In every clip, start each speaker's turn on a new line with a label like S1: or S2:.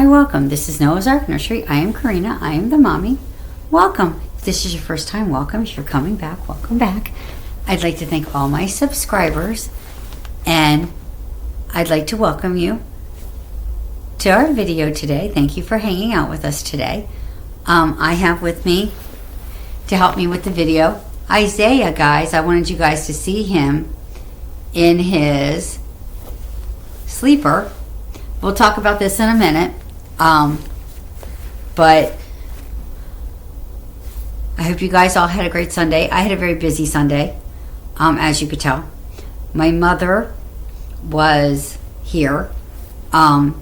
S1: Hi, welcome. This is Noah's Ark Nursery. I am Corinna. I am the mommy. Welcome. If this is your first time, welcome. If you're coming back, welcome back. I'd like to thank all my subscribers, and I'd like to welcome you to our video today. Thank you for hanging out with us today. I have with me, to help me with the video, Isaiah, guys. I wanted you guys to see him in his sleeper. We'll talk about this in a minute. But I hope you guys all had a great Sunday. I had a very busy Sunday, as you could tell. My mother was here. I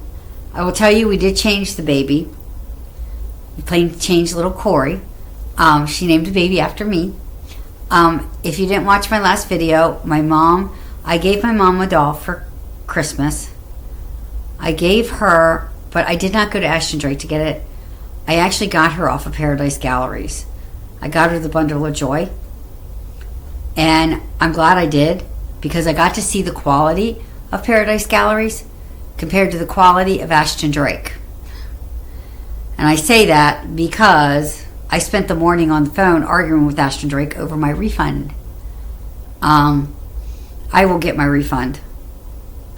S1: will tell you, we did change the baby. We changed little Corey. She named the baby after me. If you didn't watch my last video, I gave my mom a doll for Christmas. I gave her, but I did not go to Ashton Drake to get it. I actually got her off of Paradise Galleries. I got her the Bundle of Joy. And I'm glad I did, because I got to see the quality of Paradise Galleries compared to the quality of Ashton Drake. And I say that because I spent the morning on the phone arguing with Ashton Drake over my refund. I will get my refund.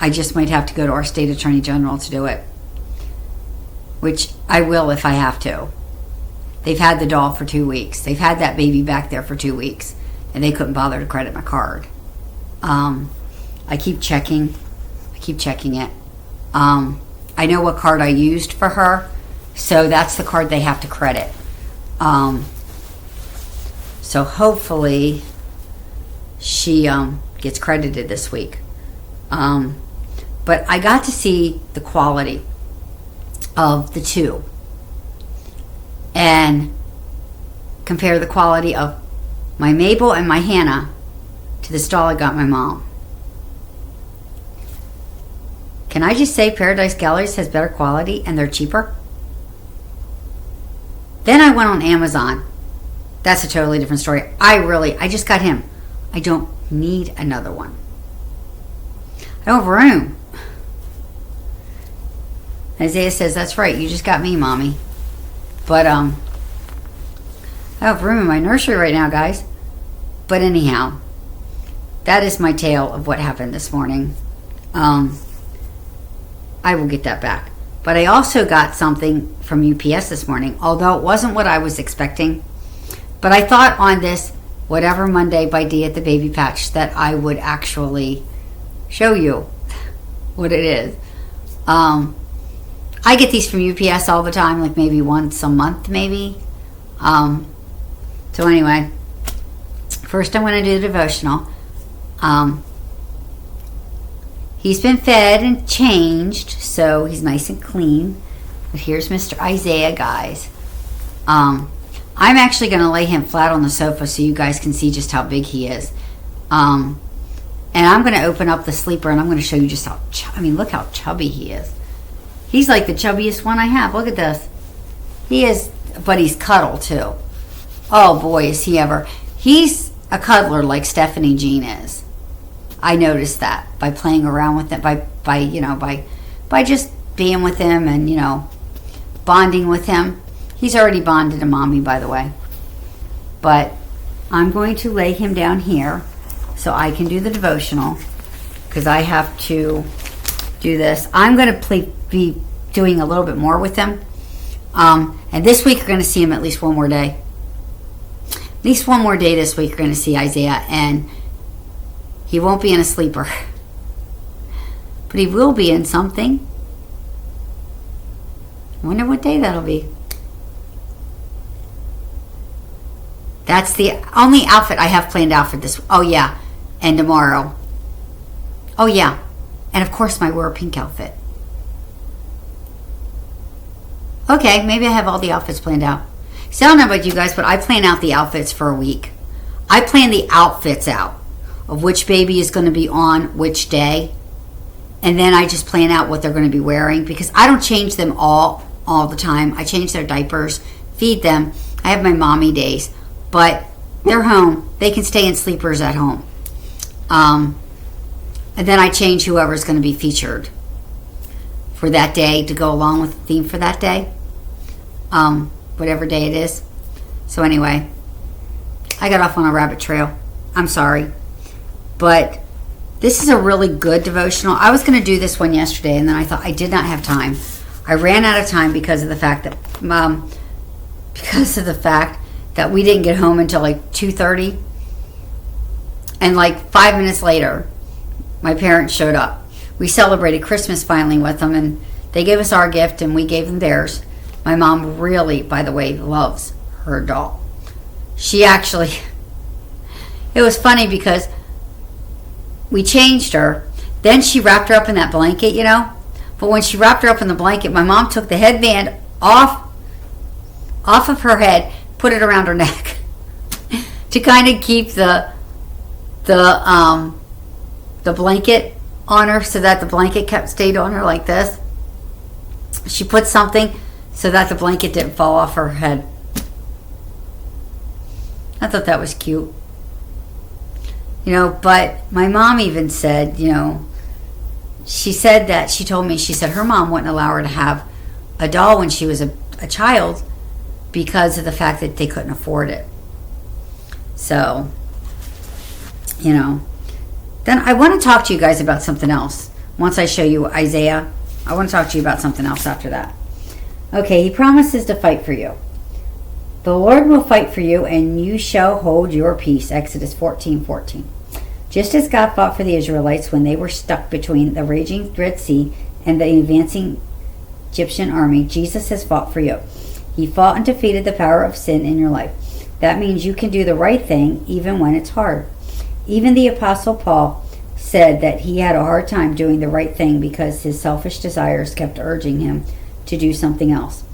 S1: I just might have to go to our state attorney general to do it, which I will if I have to. They've had the doll for 2 weeks. They've had that baby back there for 2 weeks, and they couldn't bother to credit my card. I keep checking. I keep checking it. I know what card I used for her, so that's the card they have to credit. So hopefully she gets credited this week. But I got to see the quality of the two and compare the quality of my Mabel and my Hannah to this doll I got my mom. Can I just say Paradise Galleries has better quality and they're cheaper? Then I went on Amazon. That's a totally different story. I just got him. I don't need another one. I don't have room. Isaiah says, that's right, you just got me, mommy. But I have room in my nursery right now, guys. But anyhow, that is my tale of what happened this morning. I will get that back. But I also got something from UPS this morning, although it wasn't what I was expecting. But I thought on this Whatever Monday by Dee at the Baby Patch that I would actually show you what it is. I get these from UPS all the time, like maybe once a month, maybe. So anyway, first I'm going to do the devotional. He's been fed and changed, so he's nice and clean. But here's Mr. Isaiah, guys. I'm actually going to lay him flat on the sofa so you guys can see just how big he is. And I'm going to open up the sleeper and I'm going to show you just how, look how chubby he is. He's like the chubbiest one I have. Look at this. He is, but he's cuddle too. Oh boy, is he ever. He's a cuddler like Stephanie Jean is. I noticed that by playing around with him, by just being with him and, bonding with him. He's already bonded to mommy, by the way. But I'm going to lay him down here so I can do the devotional, because I have to do this. I'm going to be doing a little bit more with him. And this week you're going to see him at least one more day. At least one more day this week you're going to see Isaiah, and he won't be in a sleeper. But he will be in something. I wonder what day that'll be. That's the only outfit I have planned out for this. Oh, yeah. And tomorrow. Oh, yeah. And, of course, my wear pink outfit. Okay, maybe I have all the outfits planned out. So I don't know about you guys, but I plan out the outfits for a week. I plan the outfits out of which baby is going to be on which day. And then I just plan out what they're going to be wearing, because I don't change them all the time. I change their diapers, feed them. I have my mommy days. But they're home. They can stay in sleepers at home. And then I change whoever's going to be featured for that day to go along with the theme for that day. Whatever day it is. So anyway, I got off on a rabbit trail. I'm sorry. But this is a really good devotional. I was going to do this one yesterday, and then I thought I did not have time. I ran out of time because of the fact that we didn't get home until like 2:30. And like 5 minutes later, my parents showed up. We celebrated Christmas finally with them, and they gave us our gift and we gave them theirs. My mom really, by the way, loves her doll. She actually, it was funny because we changed her. Then she wrapped her up in that blanket, But when she wrapped her up in the blanket, my mom took the headband off of her head, put it around her neck to kind of keep the blanket on her, so that the blanket stayed on her like this. She put something so that the blanket didn't fall off her head. I thought that was cute. But my mom even said, she said that, she told me, she said her mom wouldn't allow her to have a doll when she was a child because of the fact that they couldn't afford it. So, then I want to talk to you guys about something else. Once I show you Isaiah, I want to talk to you about something else after that. Okay, he promises to fight for you. The Lord will fight for you, and you shall hold your peace. Exodus 14:14. Just as God fought for the Israelites when they were stuck between the raging Red Sea and the advancing Egyptian army, Jesus has fought for you. He fought and defeated the power of sin in your life. That means you can do the right thing even when it's hard. Even the Apostle Paul said that he had a hard time doing the right thing because his selfish desires kept urging him to do something else.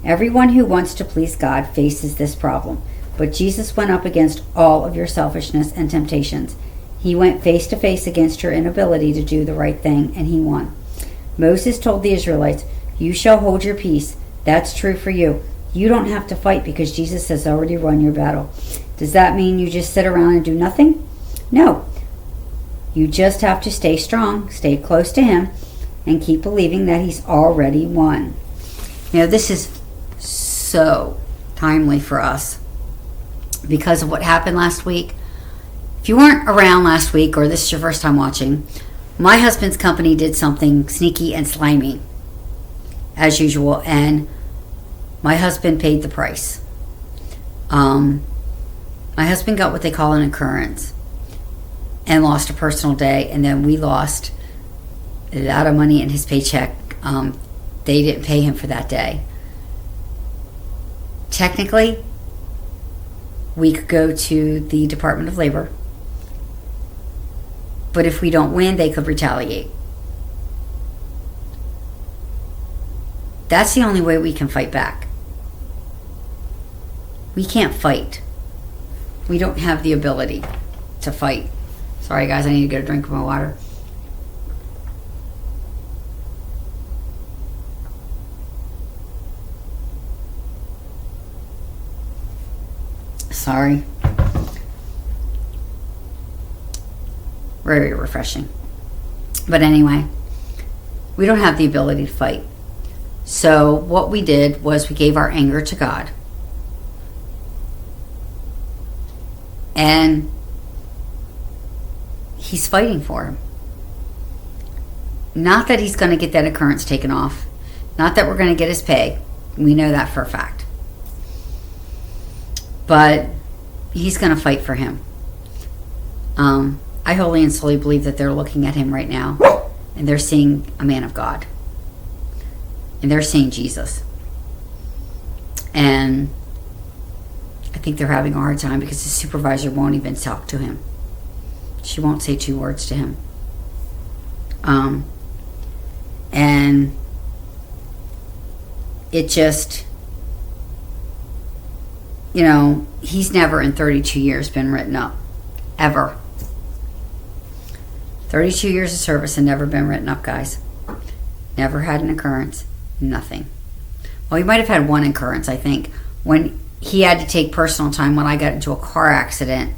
S1: Everyone who wants to please God faces this problem, but Jesus went up against all of your selfishness and temptations. He went face to face against your inability to do the right thing, and he won. Moses told the Israelites, "You shall hold your peace." That's true for you. You don't have to fight because Jesus has already won your battle. Does that mean you just sit around and do nothing? No. You just have to stay strong, stay close to him, and keep believing that he's already won. This is so timely for us because of what happened last week. If you weren't around last week, or this is your first time watching, my husband's company did something sneaky and slimy, as usual, and my husband paid the price. My husband got what they call an occurrence and lost a personal day, and then we lost a lot of money in his paycheck. They didn't pay him for that day. Technically, we could go to the Department of Labor, but if we don't win, they could retaliate. That's the only way we can fight back. We can't fight. We don't have the ability to fight. Sorry guys, I need to get a drink of my water. Sorry. Very refreshing. But anyway, we don't have the ability to fight. So what we did was we gave our anger to God. And he's fighting for him. Not that he's going to get that occurrence taken off. Not that we're going to get his pay. We know that for a fact. But he's going to fight for him. I wholly and solely believe that they're looking at him right now, and they're seeing a man of God. And they're seeing Jesus. And I think they're having a hard time because his supervisor won't even talk to him. She won't say 2 words to him. And it just, he's never in 32 years been written up. Ever. 32 years of service and never been written up, guys. Never had an occurrence. Nothing. Well, he might have had one occurrence, I think, when he had to take personal time when I got into a car accident.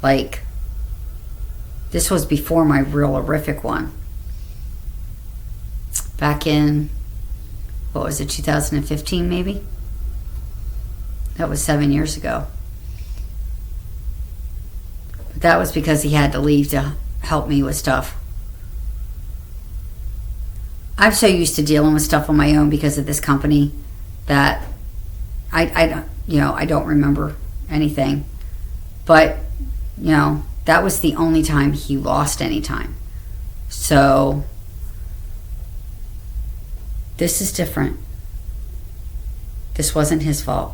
S1: Like, this was before my real horrific one. back in, what was it, 2015 maybe? That was 7 years ago. But that was because he had to leave to help me with stuff. I'm so used to dealing with stuff on my own because of this company that I don't remember anything. But, that was the only time he lost any time. So, this is different. This wasn't his fault.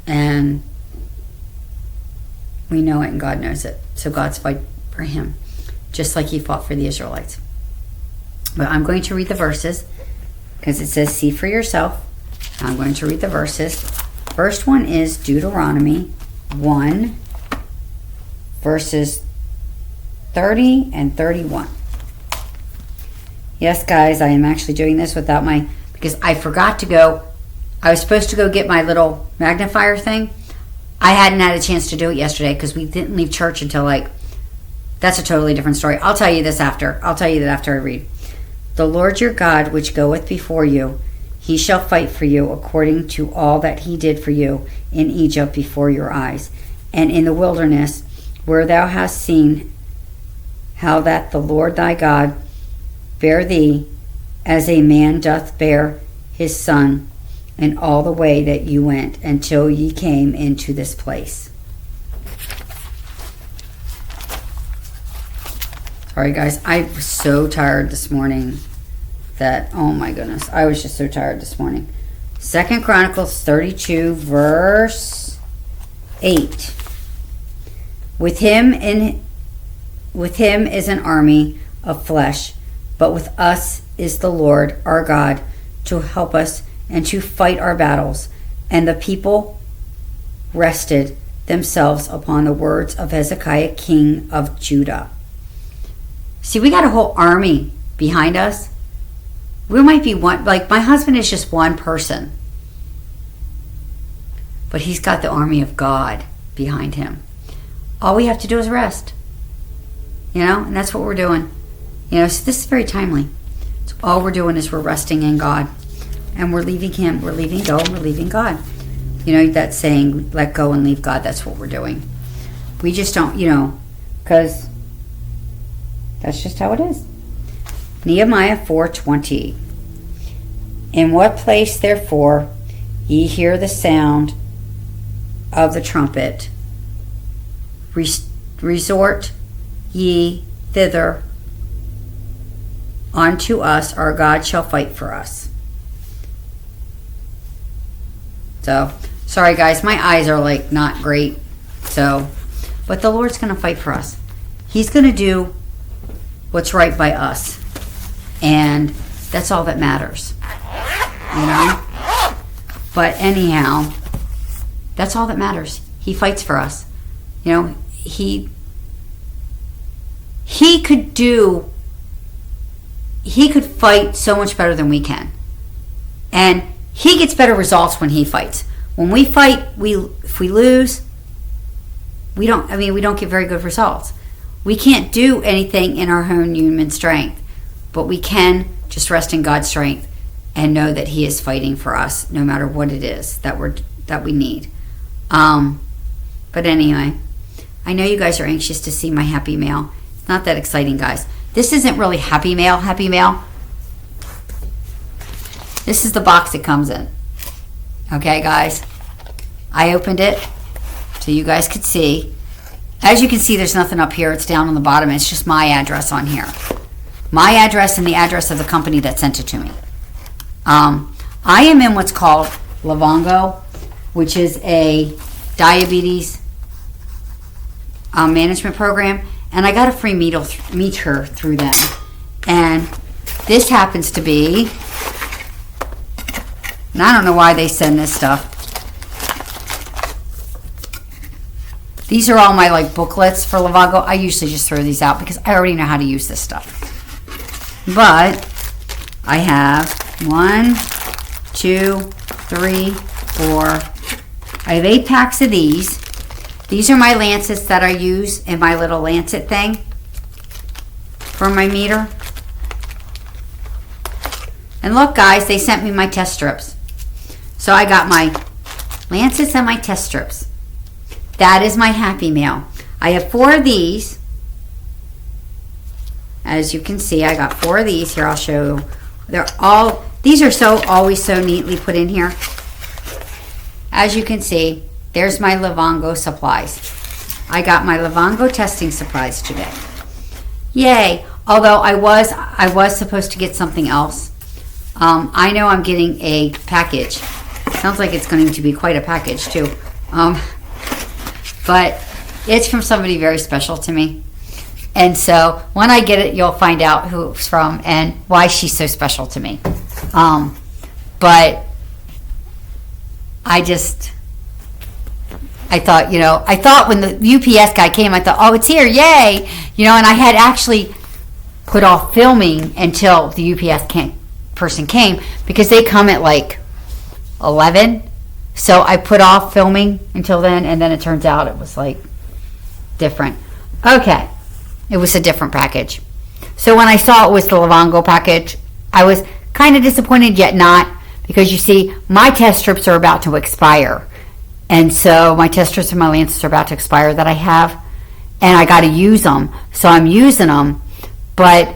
S1: And we know it and God knows it. So God's fight for him, just like he fought for the Israelites. But I'm going to read the verses because it says, see for yourself. I'm going to read the verses. First one is Deuteronomy 1, verses 30 and 31. Yes, guys, I am actually doing this without because I forgot to go. I was supposed to go get my little magnifier thing. I hadn't had a chance to do it yesterday because we didn't leave church until that's a totally different story. I'll tell you this after. I'll tell you that after I read. The Lord your God, which goeth before you, he shall fight for you according to all that he did for you in Egypt before your eyes, and in the wilderness, where thou hast seen how that the Lord thy God bare thee as a man doth bear his son, in all the way that you went until ye came into this place. Sorry, guys. I was so tired this morning that, oh my goodness, I was just so tired this morning. 2 Chronicles 32, verse 8. With him is an army of flesh, but with us is the Lord our God to help us and to fight our battles. And the people rested themselves upon the words of Hezekiah, king of Judah. See, we got a whole army behind us. We might be one, my husband is just one person. But he's got the army of God behind him. All we have to do is rest. And that's what we're doing. So this is very timely. So all we're doing is we're resting in God. And we're leaving him. We're leaving go and we're leaving God. That saying, let go and leave God. That's what we're doing. We just don't, because that's just how it is. Nehemiah 4:20. In what place, therefore, ye hear the sound of the trumpet, resort ye thither. Unto us our God shall fight for us. So, sorry guys, my eyes are not great. So, but the Lord's going to fight for us. He's going to do what's right by us. And that's all that matters. But anyhow, that's all that matters. He fights for us. He could fight so much better than we can. And he gets better results when he fights. When we fight, if we lose, we don't get very good results. We can't do anything in our own human strength, but we can just rest in God's strength and know that he is fighting for us no matter what it is that we need. But anyway, I know you guys are anxious to see my happy mail. It's not that exciting, guys. This isn't really happy mail. This is the box it comes in. Okay, guys? I opened it so you guys could see. As you can see, there's nothing up here. It's down on the bottom. It's just my address on here. My address and the address of the company that sent it to me. I am in what's called Livongo, which is a diabetes management program. And I got a free meter through them. And this happens to be, and I don't know why they send this stuff. These are all my booklets for Livongo. I usually just throw these out because I already know how to use this stuff. But I have 1, 2, 3, 4. I have 8 packs of these. These are my lancets that I use in my little lancet thing for my meter. And look, guys, they sent me my test strips. So I got my lancets and my test strips. That is my Happy Mail. I have 4 of these. As you can see, I got 4 of these. Here, I'll show you. These are always so neatly put in here. As you can see, there's my Livongo supplies. I got my Livongo testing supplies today. Yay! Although I was supposed to get something else. I know I'm getting a package. Sounds like it's going to be quite a package too. But it's from somebody very special to me. And so when I get it, you'll find out who it's from and why she's so special to me. But I thought when the UPS guy came, I thought, oh, it's here, yay! And I had actually put off filming until the UPS person came, because they come at like 11. So I put off filming until then, and then it turns out it was like different. Okay, it was a different package. So when I saw it was the Livongo package, I was kind of disappointed, yet not, because you see, my test strips are about to expire. And so my test strips and my lancets are about to expire that I have, and I got to use them. So I'm using them, but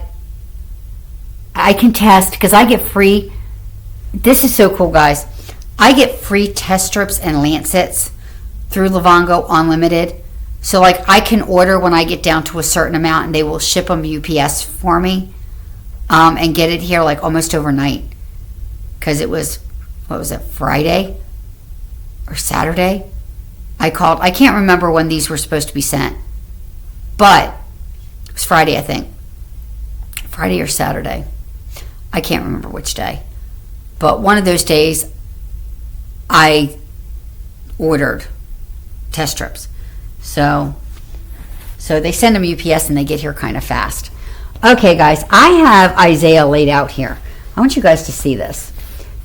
S1: I can test because I get free. This is so cool, guys. I get free test strips and lancets through Livongo Unlimited. So like I can order when I get down to a certain amount, and they will ship them UPS for me, and get it here like almost overnight. Because it was, Friday or Saturday? I called. I can't remember when these were supposed to be sent, but it was Friday, I think. Friday or Saturday. I can't remember which day. But one of those days, I ordered test strips. So they send them UPS and they get here kind of fast. Okay, guys, I have Isaiah laid out here. I want you guys to see this.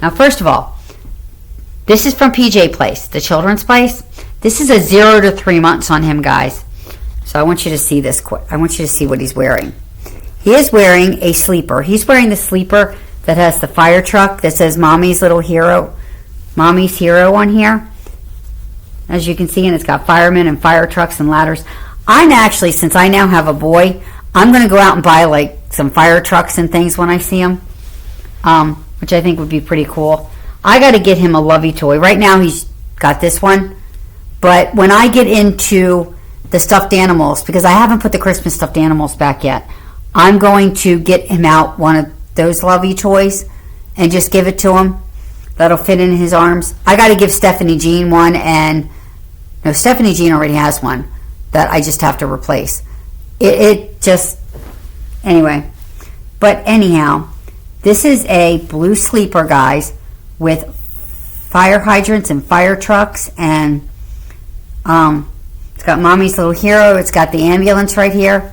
S1: Now, first of all, this is from PJ Place, the children's place. This is a 0 to 3 months on him, guys. So I want you to see this. I want you to see what he's wearing. He is wearing a sleeper. He's wearing the sleeper that has the fire truck that says Mommy's Hero on here. As you can see, and it's got firemen and fire trucks and ladders. I'm actually, since I now have a boy, I'm going to go out and buy like some fire trucks and things when I see them, which I think would be pretty cool. I got to get him a Lovey toy. Right now he's got this one, but when I get into the stuffed animals, because I haven't put the Christmas stuffed animals back yet, I'm going to get him out one of those Lovey toys and just give it to him. That'll fit in his arms. I got to give Stephanie Jean one, and no, Stephanie Jean already has one that I just have to replace. Anyway. But anyhow, this is a blue sleeper, guys, with fire hydrants and fire trucks, and it's got Mommy's Little Hero. It's got the ambulance right here.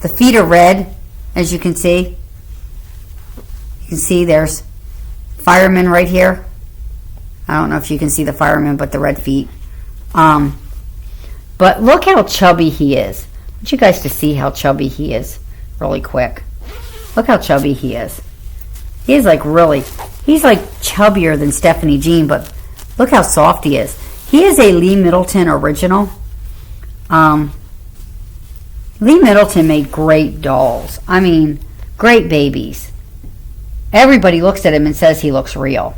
S1: The feet are red, as you can see. You can see there's firemen right here. I don't know if you can see the firemen, but the red feet. But look how chubby he is. I want you guys to see how chubby he is really quick. Look how chubby he is. He is like he's like chubbier than Stephanie Jean, but look how soft he is. He is a Lee Middleton original. Lee Middleton made great dolls. I mean, great babies. Everybody looks at him and says he looks real.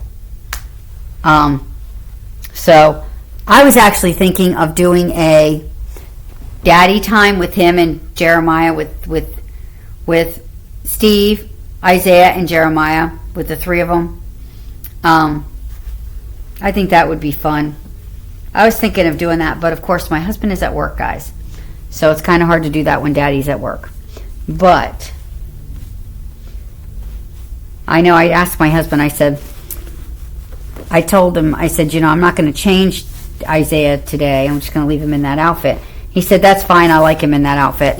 S1: So I was actually thinking of doing a daddy time with him and Jeremiah, with Steve, Isaiah, and Jeremiah, with the 3 of them. I think that would be fun. I was thinking of doing that, but of course my husband is at work, guys. So it's kind of hard to do that when daddy's at work. But I know I asked my husband, I told him, I said, I'm not going to change Isaiah today. I'm just going to leave him in that outfit. He said, that's fine. I like him in that outfit.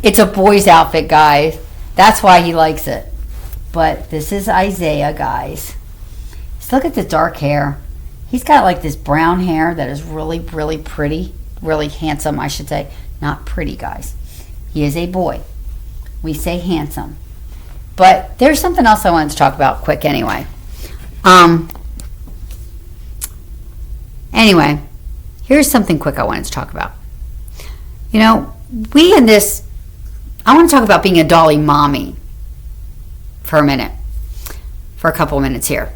S1: It's a boy's outfit, guys. That's why he likes it. But this is Isaiah, guys. Just look at the dark hair. He's got like this brown hair that is really, really pretty. Really handsome, I should say. Not pretty, guys. He is a boy. We say handsome. But there's something else I wanted to talk about quick anyway. Anyway, here's something quick I wanted to talk about. You know, I want to talk about being a dolly mommy for a couple of minutes here.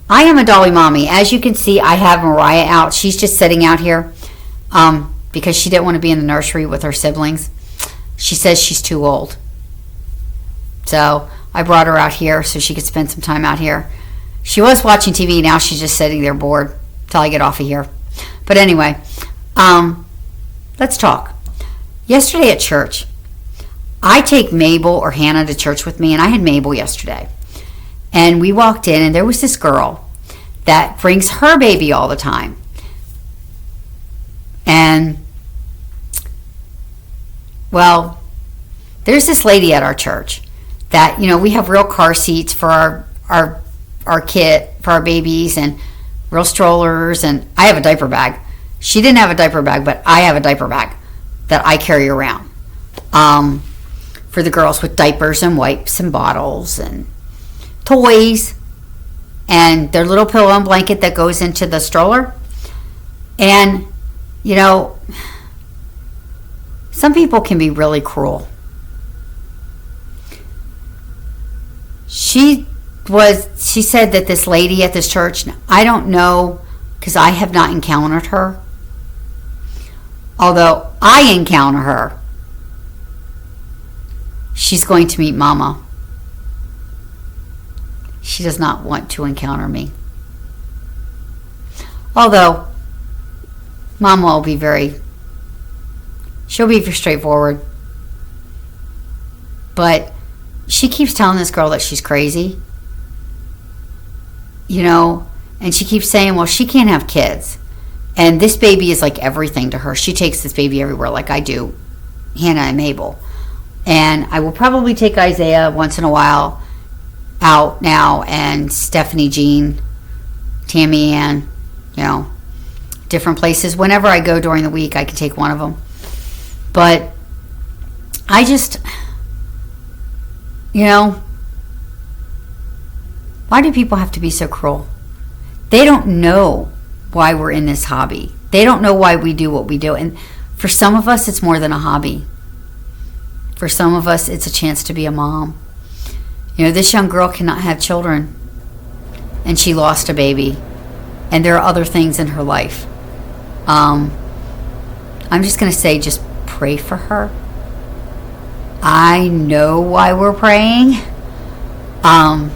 S1: I am a dolly mommy. As you can see, I have Mariah out. She's just sitting out here because she didn't want to be in the nursery with her siblings. She says she's too old. So I brought her out here so she could spend some time out here. She was watching TV. Now she's just sitting there bored till I get off of here. But anyway, let's talk. Yesterday at church, I take Mabel or Hannah to church with me, and I had Mabel yesterday. And we walked in, and there was this girl that brings her baby all the time. And, well, there's this lady at our church that, you know, we have real car seats for our kit, for our babies, and real strollers, and I have a diaper bag. She didn't have a diaper bag, but I have a diaper bag that I carry around for the girls, with diapers and wipes and bottles and toys and their little pillow and blanket that goes into the stroller. And, you know, some people can be really cruel. She said that this lady at this church, I don't know, because I have not encountered her. Although I encounter her, she's going to meet Mama. She does not want to encounter me. Although Mama will be she'll be straightforward. But she keeps telling this girl that she's crazy. You know, and she keeps saying, well, she can't have kids. And this baby is like everything to her. She takes this baby everywhere like I do, Hannah and Mabel. And I will probably take Isaiah once in a while out now, and Stephanie Jean, Tammy Ann, you know, different places. Whenever I go during the week, I can take one of them. But I just, you know, why do people have to be so cruel? They don't know why we're in this hobby. They don't know why we do what we do. And for some of us, it's more than a hobby. For some of us, it's a chance to be a mom. You know, this young girl cannot have children, and she lost a baby, and there are other things in her life. I'm just going to say, just pray for her. I know why we're praying. And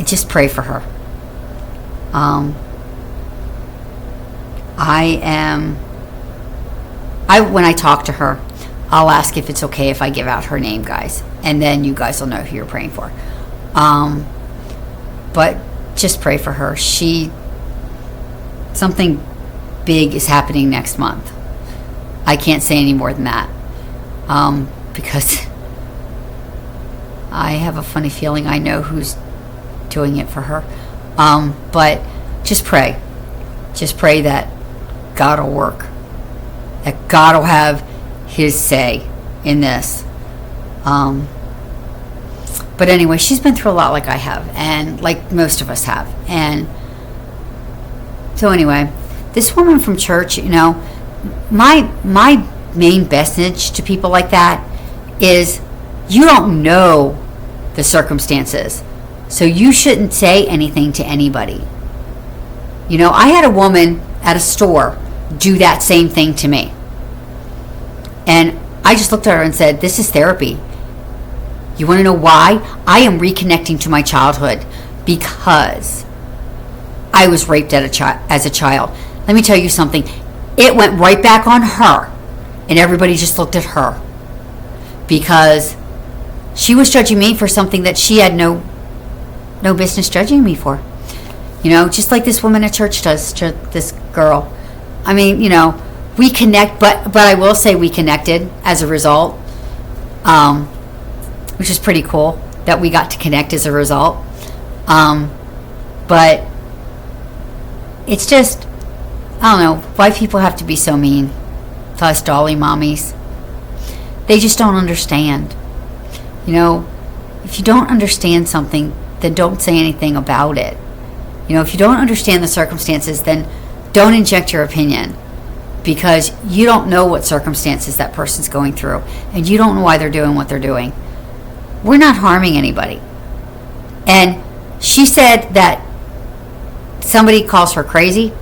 S1: just pray for her. When I talk to her, I'll ask if it's okay if I give out her name, guys, and then you guys will know who you're praying for. But just pray for her. Something big is happening next month. I can't say any more than that, because I have a funny feeling I know who's doing it for her. But just pray. Just pray that God will work. That God will have His say in this. But anyway, she's been through a lot like I have, and like most of us have. And so anyway, this woman from church, you know, my main message to people like that is, you don't know the circumstances, so you shouldn't say anything to anybody. You know, I had a woman at a store do that same thing to me. And I just looked at her and said, this is therapy. You want to know why? I am reconnecting to my childhood because I was raped as a child. Let me tell you something. It went right back on her, and everybody just looked at her because she was judging me for something that she had no business judging me for. You know, just like this woman at church does to this girl. I mean, you know, we connect, but I will say we connected as a result, which is pretty cool that we got to connect as a result. But it's just, I don't know why people have to be so mean to us dolly mommies. They just don't understand. You know, if you don't understand something, then don't say anything about it. You know, if you don't understand the circumstances, then don't inject your opinion, because you don't know what circumstances that person's going through, and you don't know why they're doing what they're doing. We're not harming anybody. And she said that somebody calls her crazy.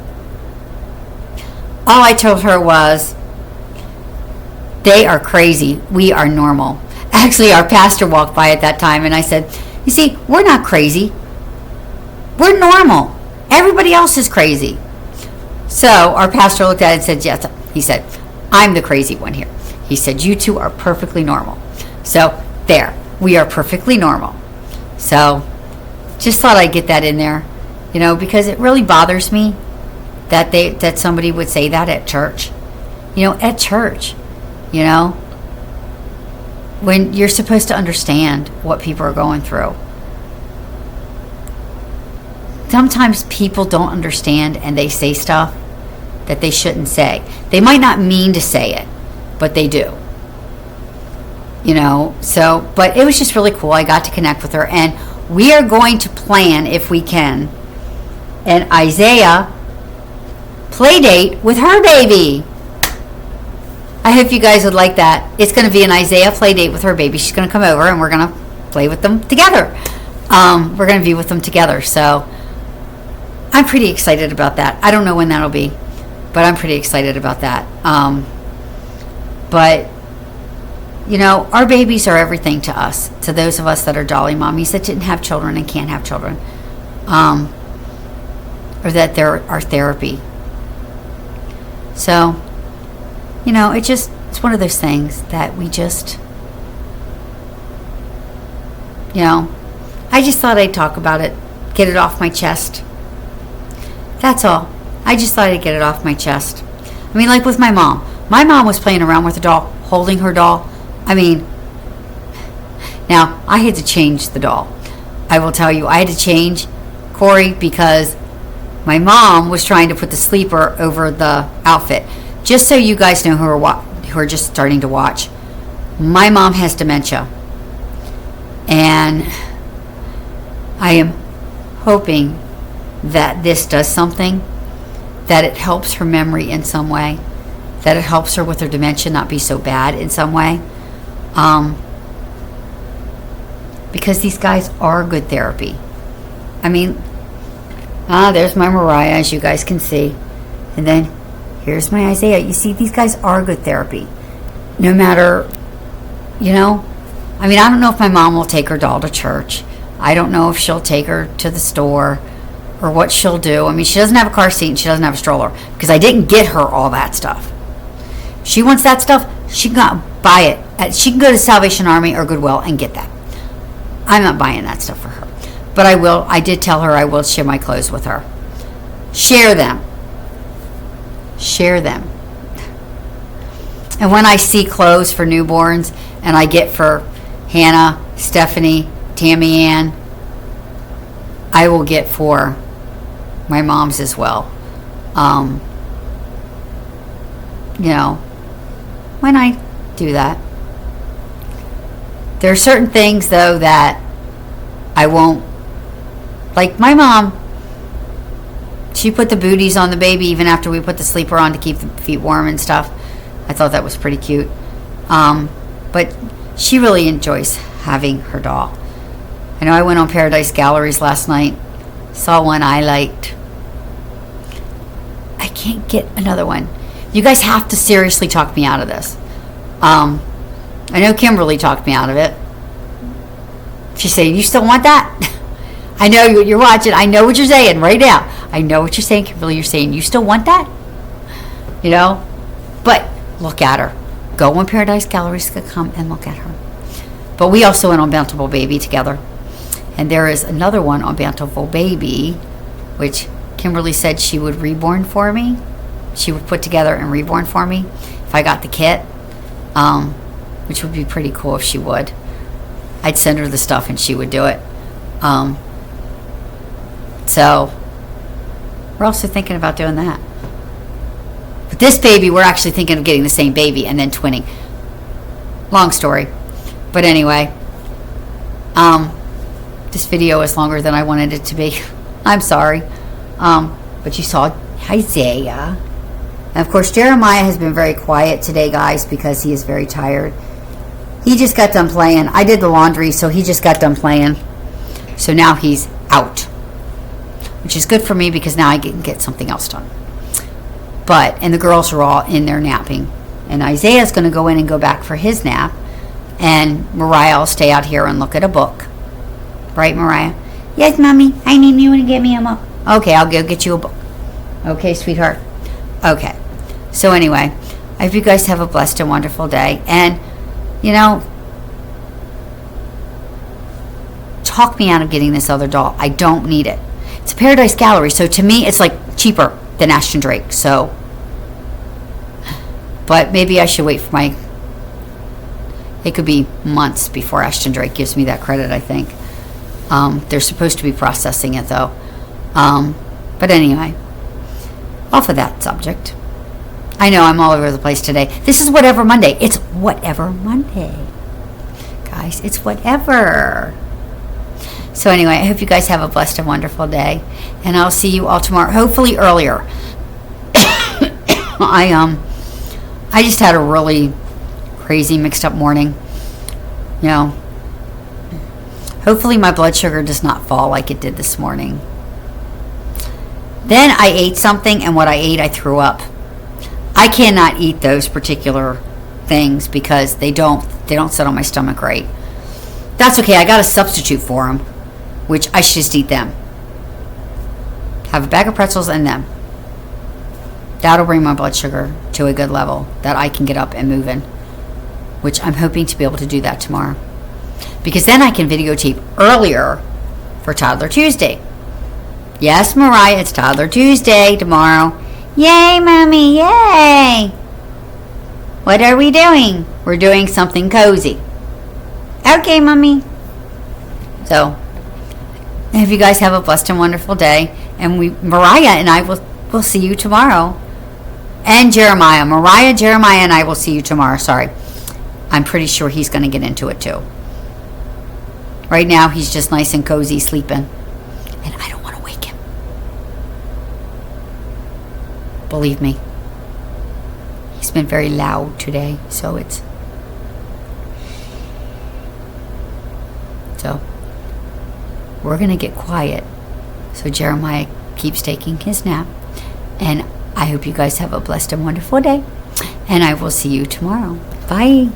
S1: All I told her was, they are crazy. We are normal. Actually, our pastor walked by at that time, and I said, you see, we're not crazy. We're normal. Everybody else is crazy. So our pastor looked at it and said, yes. He said, I'm the crazy one here. He said, you two are perfectly normal. So there, we are perfectly normal. So just thought I'd get that in there, you know, because it really bothers me that somebody would say that at church. You know, at church, you know, when you're supposed to understand what people are going through. Sometimes people don't understand and they say stuff that they shouldn't say. They might not mean to say it, but they do. You know, so, but it was just really cool. I got to connect with her, and we are going to plan, if we can, an Isaiah play date with her baby. I hope you guys would like that. It's going to be an Isaiah play date with her baby. She's going to come over and we're going to play with them together. We're going to be with them together. So I'm pretty excited about that. I don't know when that'll be, but I'm pretty excited about that. But, you know, our babies are everything to us, to those of us that are dolly mommies that didn't have children and can't have children, or that they're our therapy. So, you know, it's one of those things that we just, you know, I just thought I'd talk about it, get it off my chest. That's all. I just thought I'd get it off my chest. I mean, like with my mom. My mom was playing around with the doll, holding her doll. I mean, now, I had to change the doll. I will tell you, I had to change Corey because my mom was trying to put the sleeper over the outfit. Just so you guys know who are just starting to watch, my mom has dementia. And I am hoping that this does something, that it helps her memory in some way, that it helps her with her dementia not be so bad in some way. Because these guys are good therapy. I mean, there's my Mariah, as you guys can see. And then here's my Isaiah. You see, these guys are good therapy. No matter, you know, I mean, I don't know if my mom will take her doll to church. I don't know if she'll take her to the store or what she'll do. I mean, she doesn't have a car seat and she doesn't have a stroller because I didn't get her all that stuff. If she wants that stuff, she can buy it. She can go to Salvation Army or Goodwill and get that. I'm not buying that stuff for her. But I will. I did tell her I will share my clothes with her. Share them. Share them. And when I see clothes for newborns, and I get for Hannah, Stephanie, Tammy Ann, I will get for my mom's as well. You know, when I do that. There are certain things, though, that I won't. Like my mom, she put the booties on the baby even after we put the sleeper on to keep the feet warm and stuff. I thought that was pretty cute. But she really enjoys having her doll. I know I went on Paradise Galleries last night, saw one I liked. I can't get another one. You guys have to seriously talk me out of this. I know Kimberly talked me out of it. She's saying, you still want that? I know you're watching. I know what you're saying right now. I know what you're saying, Kimberly. You're saying, you still want that? You know? But look at her. Go on Paradise Galleries to come and look at her. But we also went on Bountiful Baby together. And there is another one on Bountiful Baby, which Kimberly said she would reborn for me. She would put together and reborn for me if I got the kit. Which would be pretty cool if she would. I'd send her the stuff and she would do it. So we're also thinking about doing that. But this baby, we're actually thinking of getting the same baby and then twinning. Long story. But anyway, This video is longer than I wanted it to be. I'm sorry. But you saw Isaiah. And of course, Jeremiah has been very quiet today, guys, because he is very tired. He just got done playing. I did the laundry, so he just got done playing. So now he's out, which is good for me because now I can get something else done. And the girls are all in there napping. And Isaiah's going to go in and go back for his nap. And Mariah will stay out here and look at a book. Right, Mariah? Yes, Mommy. I need you to get me a book. Okay, I'll go get you a book. Okay, sweetheart? Okay. So anyway, I hope you guys have a blessed and wonderful day. And, you know, talk me out of getting this other doll. I don't need it. It's a Paradise Gallery, so to me, it's like cheaper than Ashton Drake. So, but maybe I should wait for my... It could be months before Ashton Drake gives me that credit, I think. They're supposed to be processing it, though. But anyway, off of that subject. I know I'm all over the place today. This is Whatever Monday. It's Whatever Monday. Guys, it's whatever. So anyway, I hope you guys have a blessed and wonderful day. And I'll see you all tomorrow, hopefully earlier. I just had a really crazy mixed up morning. You know, hopefully my blood sugar does not fall like it did this morning. Then I ate something, and what I ate I threw up. I cannot eat those particular things because they don't sit on my stomach right. That's okay. I got a substitute for them, which I should just eat them. Have a bag of pretzels and them. That'll bring my blood sugar to a good level that I can get up and move in, which I'm hoping to be able to do that tomorrow. Because then I can videotape earlier for Toddler Tuesday. Yes, Mariah, it's Toddler Tuesday tomorrow. Yay, Mommy, yay! What are we doing? We're doing something cozy. Okay, Mommy. So, I hope you guys have a blessed and wonderful day. And Mariah and I will see you tomorrow. And Jeremiah. Mariah, Jeremiah, and I will see you tomorrow. Sorry. I'm pretty sure he's going to get into it too. Right now, he's just nice and cozy sleeping. And I don't want to wake him. Believe me. He's been very loud today, so it's... So, we're going to get quiet. So Jeremiah keeps taking his nap. And I hope you guys have a blessed and wonderful day. And I will see you tomorrow. Bye.